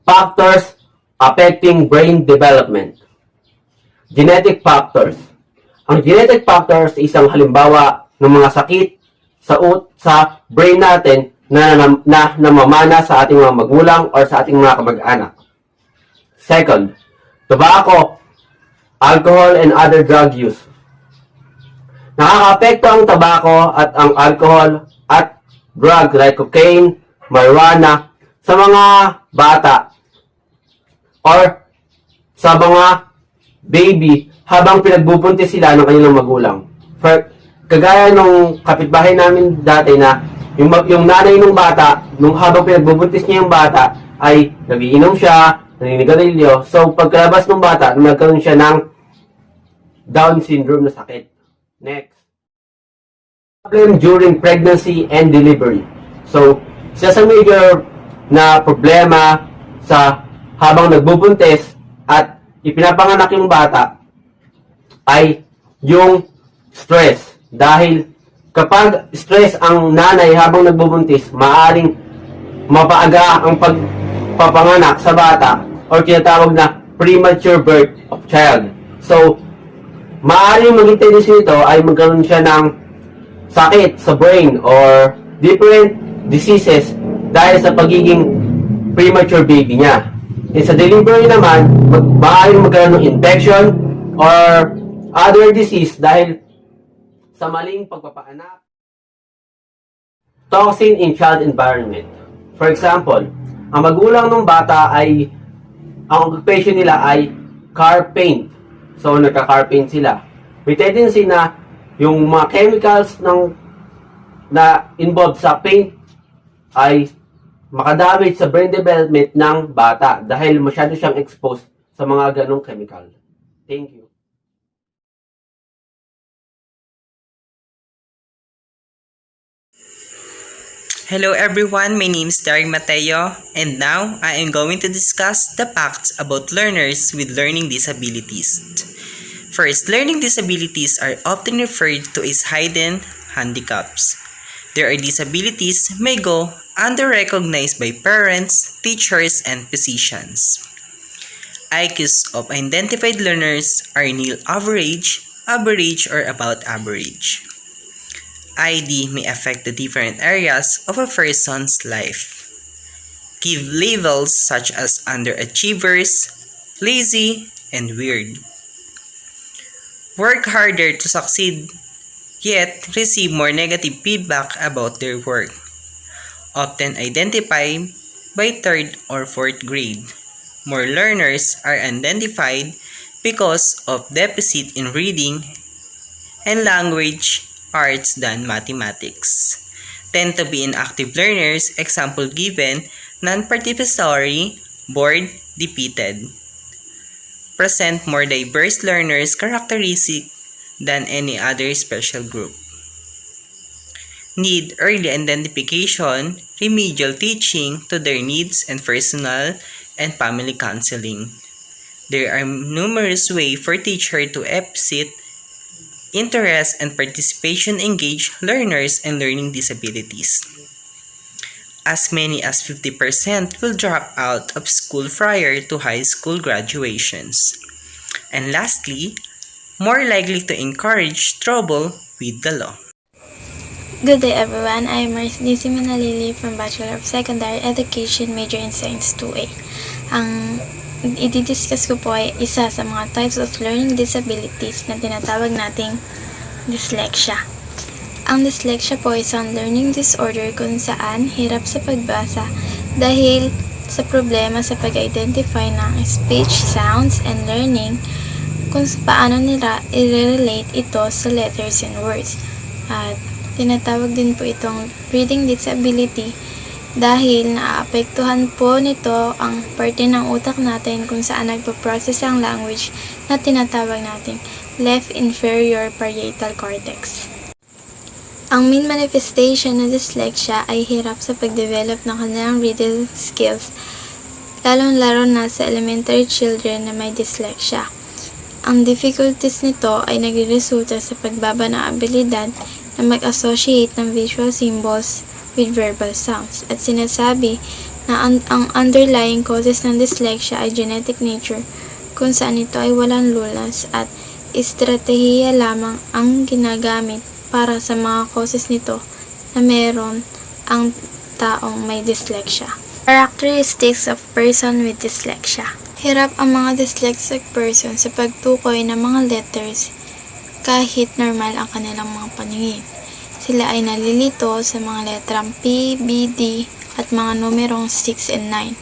Factors affecting brain development. Genetic factors. Ang genetic factors ay isang halimbawa ng mga sakit sa brain natin na namamana sa ating mga magulang or sa ating mga kamag-anak. Second, tobacco, alcohol, and other drug use. Nakakaapekto ang tobacco at ang alcohol at drug like cocaine, marijuana sa mga bata or sa mga baby habang pinagbubuntis sila ng kanilang magulang. Kagaya nung kapitbahay namin dati na yung nanay ng bata, nung habang pinagbubuntis niya yung bata, ay nagiinom siya, naninigarilyo. So, pagkalabas ng bata, nagkaroon siya ng Down syndrome na sakit. Next. Problem during pregnancy and delivery. So, isa sa major na problema sa habang nagbubuntis at ipinapanganak yung bata ay yung stress. Dahil kapag stress ang nanay habang nagbubuntis, maaaring mapaaga ang pagpapanganak sa bata or tinatawag na premature birth of child. So, maaaring maging tendency nito ay magkaroon siya ng sakit sa brain or different diseases dahil sa pagiging premature baby niya. And sa delivery naman, maaaring magkaroon ng infection or other disease dahil sa maling pagpapaanak. Toxin in child environment. For example, ang magulang ng bata ay, ang occupation nila ay car paint. So, nagka-car paint sila. May tendency na yung mga chemicals na involved sa paint ay makadamage sa brain development ng bata dahil masyado siyang exposed sa mga ganong chemical. Thank you. Hello everyone, my name is Derek Mateo, and now I am going to discuss the facts about learners with learning disabilities. First, learning disabilities are often referred to as hidden handicaps. There are disabilities may go under-recognized by parents, teachers, and physicians. IQs of identified learners are near average, or about average. ID may affect the different areas of a person's life. Give labels such as underachievers, lazy, and weird. Work harder to succeed, yet receive more negative feedback about their work. Often identified by 3rd or 4th grade. More learners are identified because of deficit in reading and language arts than mathematics. Tend to be inactive learners, example given, non-participatory, bored, defeated. Present more diverse learners characteristic than any other special group. Need early identification, remedial teaching to their needs and personal and family counseling. There are numerous ways for teachers to elicit interest and participation engage learners and learning disabilities. As many as 50% will drop out of school prior to high school graduations. And lastly, more likely to encourage trouble with the law. Good day everyone, I am Mercedes Manalili from Bachelor of Secondary Education, major in Science 2A. Ang i-discuss ko po ay isa sa mga types of learning disabilities na tinatawag nating dyslexia. Ang dyslexia po ay isang learning disorder kung saan hirap sa pagbasa dahil sa problema sa pag-identify ng speech, sounds, and learning kung paano nila i-relate ito sa letters and words. At tinatawag din po itong reading disability dahil naaapektuhan po nito ang parte ng utak natin kung saan nagpo-process ang language na tinatawag nating left inferior parietal cortex. Ang main manifestation ng dyslexia ay hirap sa pag-develop ng kanilang reading skills, lalong-lalo na sa elementary children na may dyslexia. Ang difficulties nito ay nagresulta sa pagbaba ng abilidad na mag-associate ng visual symbols with verbal sounds at sinasabi na ang underlying causes ng dyslexia ay genetic nature, kung saan ito ay walang lunas at estratehiya lamang ang ginagamit para sa mga causes nito na meron ang taong may dyslexia. Characteristics of person with dyslexia. Hirap ang mga dyslexic person sa pagtukoy ng mga letters kahit normal ang kanilang mga paningin. Sila ay nalilito sa mga letrang P, B, D at mga numerong 6 and 9.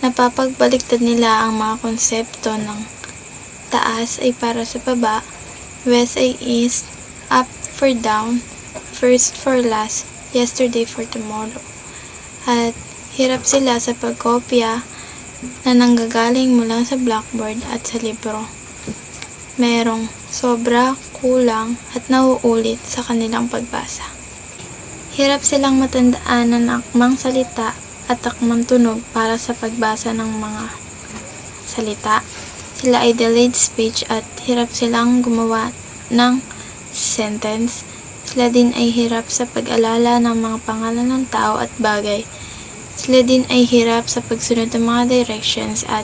Napapagbaliktad nila ang mga konsepto ng taas ay para sa baba, west ay east, up for down, first for last, yesterday for tomorrow. At hirap sila sa pagkopya na nanggagaling mula sa blackboard at sa libro. Merong sobra, kulang at nauulit sa kanilang pagbasa. Hirap silang matandaan ng akmang salita at akmang tunog para sa pagbasa ng mga salita. Sila ay delayed speech at hirap silang gumawa ng sentence. Sila din ay hirap sa pag-alala ng mga pangalan ng tao at bagay. Sila din ay hirap sa pagsunod ng mga directions at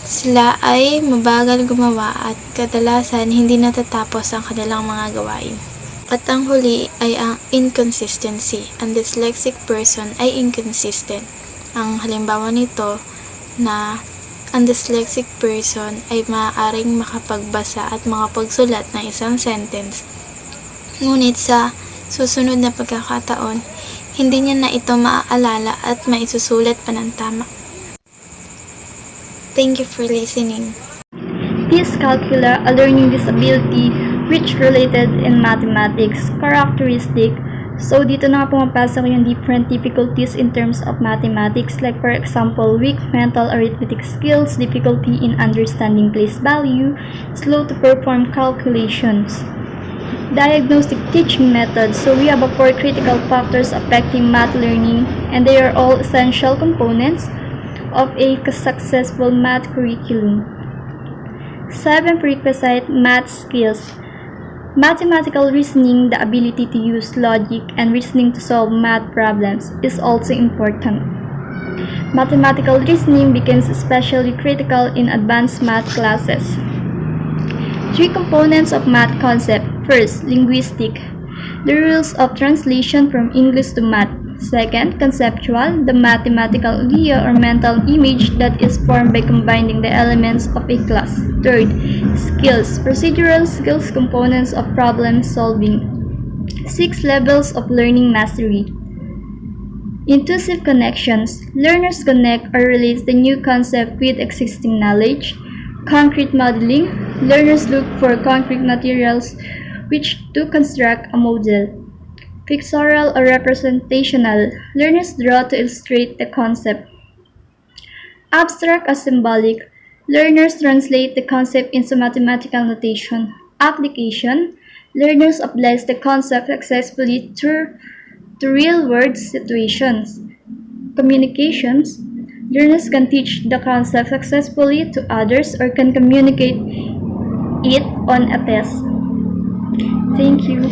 sila ay mabagal gumawa at kadalasan hindi natatapos ang kanilang mga gawain. At ang huli ay ang inconsistency. Ang dyslexic person ay inconsistent. Ang halimbawa nito na ang dyslexic person ay maaaring makapagbasa at makapagsulat ng isang sentence. Ngunit sa susunod na pagkakataon, hindi niya na ito maaalala at maisusulat pa ng tama. Thank you for listening. Dyscalculia, a learning disability which related in mathematics characteristic. So dito na pumapasok yung different difficulties in terms of mathematics, like for example, weak mental arithmetic skills, difficulty in understanding place value, slow to perform calculations. Diagnostic teaching methods. So we have 4 critical factors affecting math learning, and they are all essential components of a successful math curriculum. 7 prerequisite math skills. Mathematical reasoning, the ability to use logic and reasoning to solve math problems, is also important. Mathematical reasoning becomes especially critical in advanced math classes. 3 components of math concept. First, linguistic, the rules of translation from English to math. Second, conceptual, the mathematical idea or mental image that is formed by combining the elements of a class. Third, skills, procedural skills, components of problem solving. 6 levels of learning mastery. Intuitive connections, learners connect or relate the new concept with existing knowledge. Concrete modeling, learners look for concrete materials which to construct a model. Pictorial or representational, learners draw to illustrate the concept. Abstract or symbolic, learners translate the concept into mathematical notation. Application, learners apply the concept successfully to real-world situations. Communications, learners can teach the concept successfully to others or can communicate it on a test. Thank you.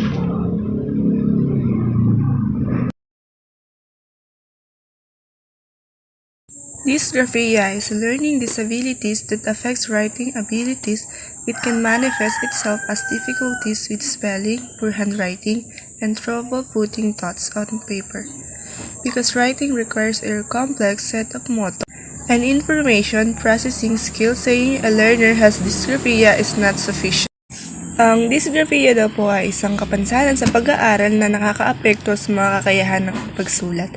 Dysgraphia is a learning disability that affects writing abilities. It can manifest itself as difficulties with spelling, poor handwriting, and trouble putting thoughts on paper. Because writing requires a complex set of motor and information processing skills, saying a learner has dysgraphia is not sufficient. Ang dysgraphia daw po ay isang kapansanan sa pag-aaral na nakakaapekto sa mga kakayahan ng pagsulat.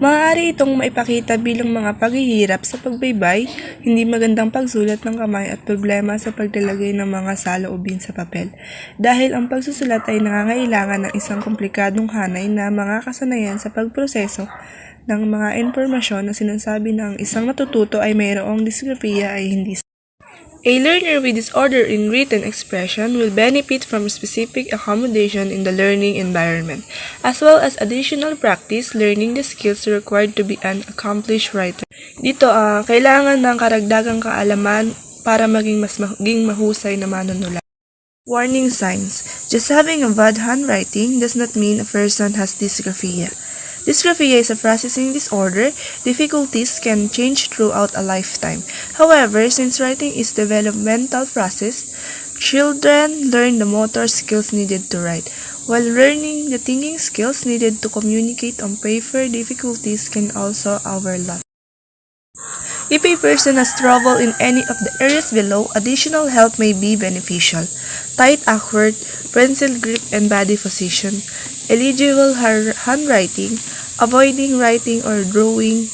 Maaari itong maipakita bilang mga paghihirap sa pagbaybay, hindi magandang pagsulat ng kamay at problema sa paglalagay ng mga saloobin sa papel. Dahil ang pagsusulat ay nangangailangan ng isang komplikadong hanay na mga kasanayan sa pagproseso ng mga impormasyon na sinasabi na ang isang natututo ay mayroong dysgraphia ay hindi. A learner with disorder in written expression will benefit from specific accommodation in the learning environment, as well as additional practice learning the skills required to be an accomplished writer. Dito, kailangan ng karagdagang kaalaman para maging mahusay na manunulat. Warning signs. Just having a bad handwriting does not mean a person has dysgraphia. Dysgraphia is a processing disorder. Difficulties can change throughout a lifetime. However, since writing is a developmental process, children learn the motor skills needed to write, while learning the thinking skills needed to communicate on paper. Difficulties can also overlap. If a person has trouble in any of the areas below, additional help may be beneficial. Tight awkward, pencil grip and body position, illegible handwriting, avoiding writing or drawing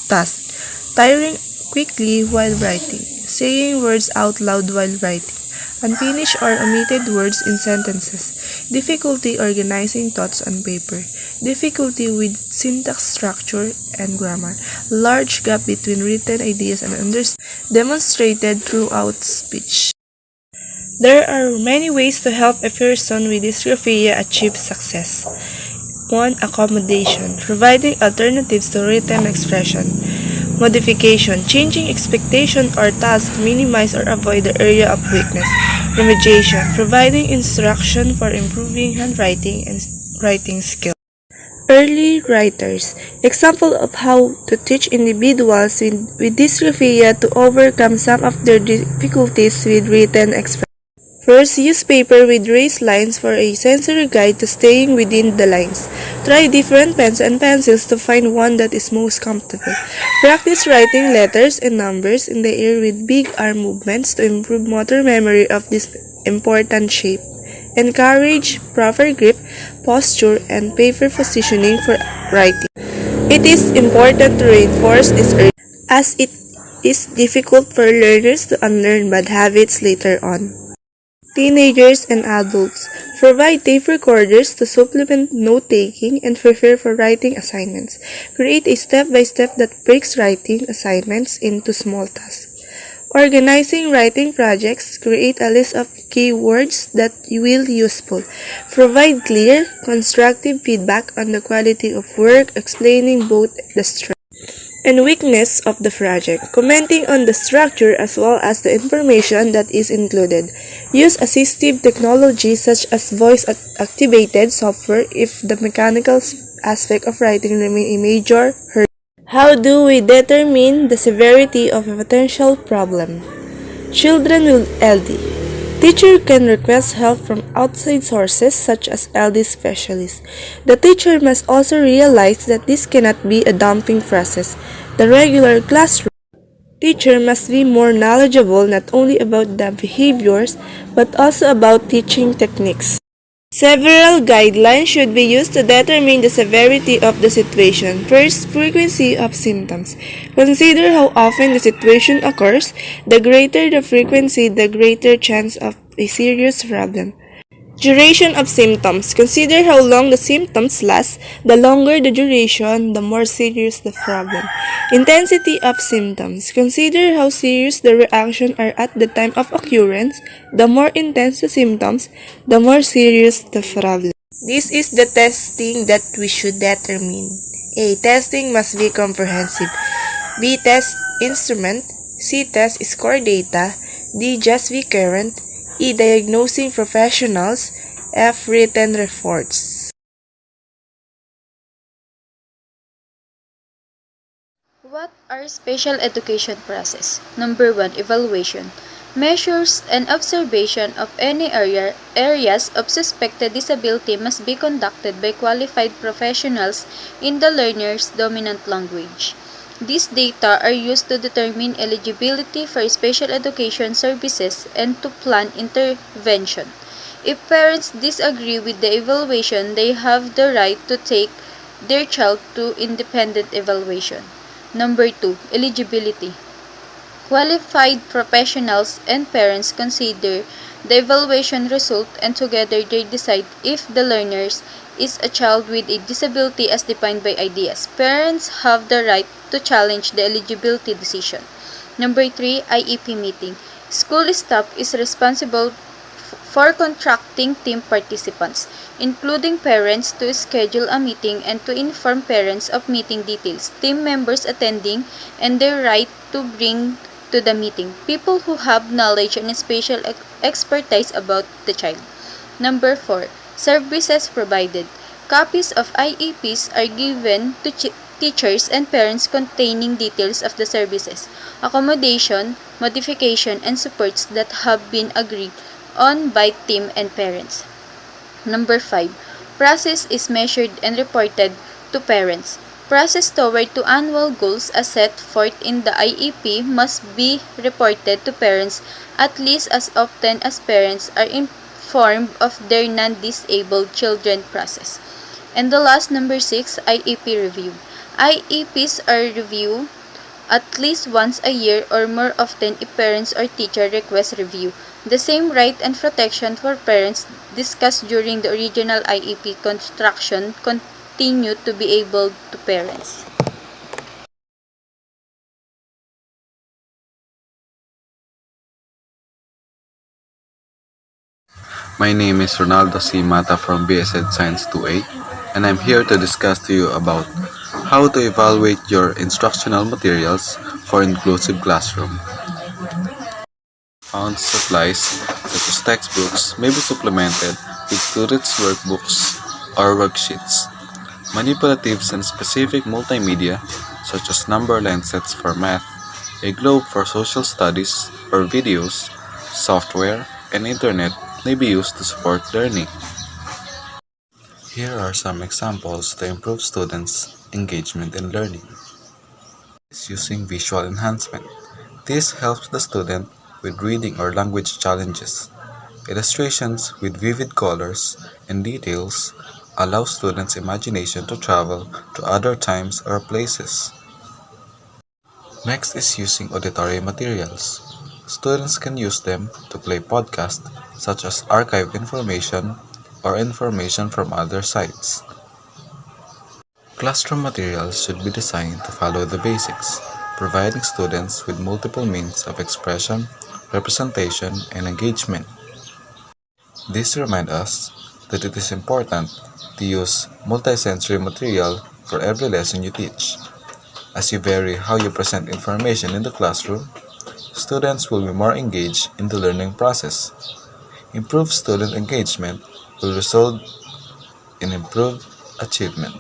tasks, tiring quickly while writing, saying words out loud while writing, unfinished or omitted words in sentences, difficulty organizing thoughts on paper, difficulty with syntax structure and grammar, large gap between written ideas and understanding demonstrated throughout speech. There are many ways to help a person with dysgraphia achieve success. 1. Accommodation, providing alternatives to written expression. Modification, changing expectation or task to minimize or avoid the area of weakness. Remediation, providing instruction for improving handwriting and writing skills. Early writers, example of how to teach individuals with dysgraphia to overcome some of their difficulties with written expression. First, use paper with raised lines for a sensory guide to staying within the lines. Try different pens and pencils to find one that is most comfortable. Practice writing letters and numbers in the air with big arm movements to improve motor memory of this important shape. Encourage proper grip, posture, and paper positioning for writing. It is important to reinforce this early, as it is difficult for learners to unlearn bad habits later on. Teenagers and adults, provide tape recorders to supplement note-taking and prepare for writing assignments. Create a step-by-step that breaks writing assignments into small tasks. Organizing writing projects, create a list of keywords that will useful. Provide clear, constructive feedback on the quality of work, explaining both the strength and weakness of the project, commenting on the structure as well as the information that is included. Use assistive technology such as voice-activated software if the mechanical aspect of writing remain a major hurdle. How do we determine the severity of a potential problem? Children with LD. Teacher can request help from outside sources such as LD specialists. The teacher must also realize that this cannot be a dumping process. The regular classroom teacher must be more knowledgeable not only about the behaviors but also about teaching techniques. Several guidelines should be used to determine the severity of the situation. First, frequency of symptoms. Consider how often the situation occurs. The greater the frequency, the greater chance of a serious problem. Duration of symptoms. Consider how long the symptoms last. The longer the duration, the more serious the problem. Intensity of symptoms. Consider how serious the reaction are at the time of occurrence. The more intense the symptoms, the more serious the problem. This is the testing that we should determine. A. Testing must be comprehensive. B. Test instrument. C. Test score data. D. Just be current. E. Diagnosing professionals. F. Written reports. What are special education process? Number 1, evaluation. Measures and observation of any areas of suspected disability must be conducted by qualified professionals in the learner's dominant language. These data are used to determine eligibility for special education services and to plan intervention. If parents disagree with the evaluation, they have the right to take their child to independent evaluation. Number 2, eligibility. Qualified professionals and parents consider the evaluation result and together they decide if the learner is a child with a disability as defined by IDEAS. Parents have the right to challenge the eligibility decision. Number 3, IEP meeting. School staff is responsible for contracting team participants, including parents, to schedule a meeting and to inform parents of meeting details, team members attending, and their right to bring to the meeting people who have knowledge and special expertise about the child. Number 4, services provided. Copies of IEPs are given to teachers and parents containing details of the services, accommodation, modification, and supports that have been agreed on by team and parents. Number 5. Process is measured and reported to parents. Process toward to annual goals as set forth in the IEP must be reported to parents at least as often as parents are informed of their non-disabled children process. And the last, number 6, IEP review. IEPs are reviewed at least once a year or more often if parents or teacher request review. The same right and protection for parents discussed during the original IEP construction continue to be able to parents. My name is Ronaldo C. Mata from BSed Science 2A, and I'm here to discuss to you about how to evaluate your instructional materials for inclusive classroom. Found supplies such as textbooks may be supplemented with students' workbooks or worksheets. Manipulatives and specific multimedia such as number line sets for math, a globe for social studies or videos, software, and internet may be used to support learning. Here are some examples to improve students' engagement in learning. Using visual enhancement. This helps the student with reading or language challenges. Illustrations with vivid colors and details allow students' imagination to travel to other times or places. Next is using auditory materials. Students can use them to play podcasts such as archive information or information from other sites. Classroom materials should be designed to follow the basics, providing students with multiple means of expression, representation, and engagement. This reminds us that it is important to use multisensory material for every lesson you teach. As you vary how you present information in the classroom, students will be more engaged in the learning process. Improved student engagement will result in improved achievement.